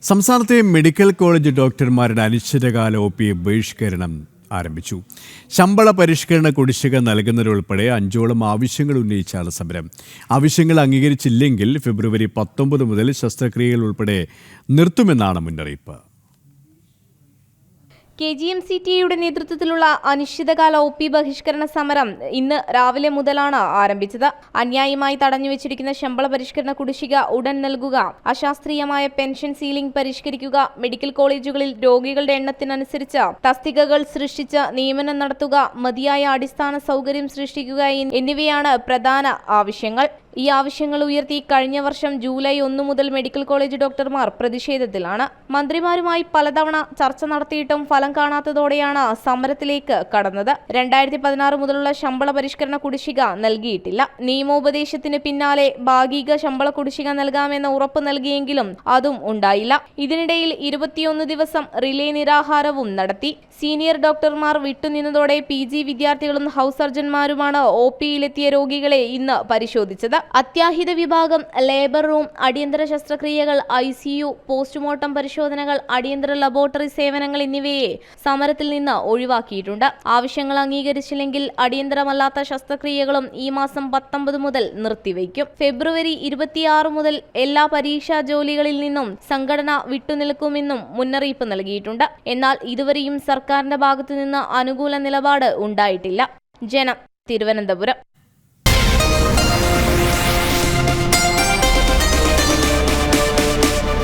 സംസ്ഥാനത്തെ medical college ഡോക്ടർമാരുടെ അനിശ്ചിതകാല OP ബഹിഷ്കരണം ആരംഭിച്ചു. ശമ്പള പരിഷ്കരണ കുടിശ്ശിക നൽകുന്നതിനുൾപ്പെടെ 5ഓളം ആവശ്യങ്ങൾ ഉന്നയിച്ചാണ് സമരം. ആവശ്യങ്ങൾ അംഗീകരിച്ചില്ലെങ്കിൽ ഫെബ്രുവരി 19 മുതൽ ശസ്ത്രക്രിയകൾ ഉൾപ്പെടെ നിർത്തുമെന്നാണ് മുന്നറിയിപ്പ്. KGMCTയുടെ നേതൃത്വത്തിലുള്ള അനിശ്ചിതകാല OP ബഹിഷ്കരണ സമരം ഇന്ന് രാവിലെ മുതലാണ് ആരംഭിച്ചത്. അന്യായമായി തടഞ്ഞുവെച്ചിരിക്കുന്ന ശമ്പള പരിഷ്കരണ കുടിശ്ശിക ഉടൻ നൽകുക, അശാസ്ത്രീയമായ പെൻഷൻ സീലിംഗ് പരിഷ്കരിക്കുക, മെഡിക്കൽ കോളേജുകളിൽ രോഗികളുടെ എണ്ണത്തിനനുസരിച്ച് തസ്തികകൾ സൃഷ്ടിച്ച് നിയമനം നടത്തുക, മതിയായ അടിസ്ഥാന സൗകര്യം സൃഷ്ടിക്കുക എന്നിവയാണ് പ്രധാന ആവശ്യങ്ങൾ. ഈ ആവശ്യങ്ങൾ ഉയർത്തി കഴിഞ്ഞ വർഷം ജൂലൈ 1 മുതൽ മെഡിക്കൽ കോളേജ് ഡോക്ടർമാർ പ്രതിഷേധത്തിലാണ്. മന്ത്രിമാരുമായി പലതവണ ചർച്ച നടത്തിയിട്ടും ഫലം കാണാത്തതോടെയാണ് സമരത്തിലേക്ക് കടന്നത്. 2016 മുതലുള്ള ശമ്പള പരിഷ്കരണ കുടിശ്ശിക നൽകിയിട്ടില്ല. നിയമോപദേശത്തിന് പിന്നാലെ ഭാഗിക ശമ്പള കുടിശ്ശിക നൽകാമെന്ന് ഉറപ്പ് നൽകിയെങ്കിലും അതും ഉണ്ടായില്ല. ഇതിനിടയിൽ 21 ദിവസം റിലേ നിരാഹാരവും നടത്തി. സീനിയർ ഡോക്ടർമാർ വിട്ടുനിന്നതോടെ PG വിദ്യാർത്ഥികളും ഹൗസ് സർജന്മാരുമാണ് OPയിലെത്തിയ രോഗികളെ ഇന്ന് പരിശോധിച്ചത്. അത്യാഹിത വിഭാഗം, ലേബർ റൂം, അടിയന്തര ശസ്ത്രക്രിയകൾ, ICU, പോസ്റ്റ്മോർട്ടം പരിശോധനകൾ, അടിയന്തര ലബോറട്ടറി സേവനങ്ങൾ എന്നിവയെ സമരത്തിൽ നിന്ന് ഒഴിവാക്കിയിട്ടുണ്ട്. ആവശ്യങ്ങൾ അംഗീകരിച്ചില്ലെങ്കിൽ അടിയന്തരമല്ലാത്ത ശസ്ത്രക്രിയകളും ഈ മാസം 19 മുതൽ നിർത്തിവെക്കും. ഫെബ്രുവരി 26 മുതൽ എല്ലാ പരീക്ഷാ ജോലികളിൽ നിന്നും സംഘടന വിട്ടുനിൽക്കുമെന്നും മുന്നറിയിപ്പ് നൽകിയിട്ടുണ്ട്. എന്നാൽ ഇതുവരെയും സർക്കാരിന്റെ ഭാഗത്തുനിന്ന് അനുകൂല നിലപാട് ഉണ്ടായിട്ടില്ല. ജനം, തിരുവനന്തപുരം.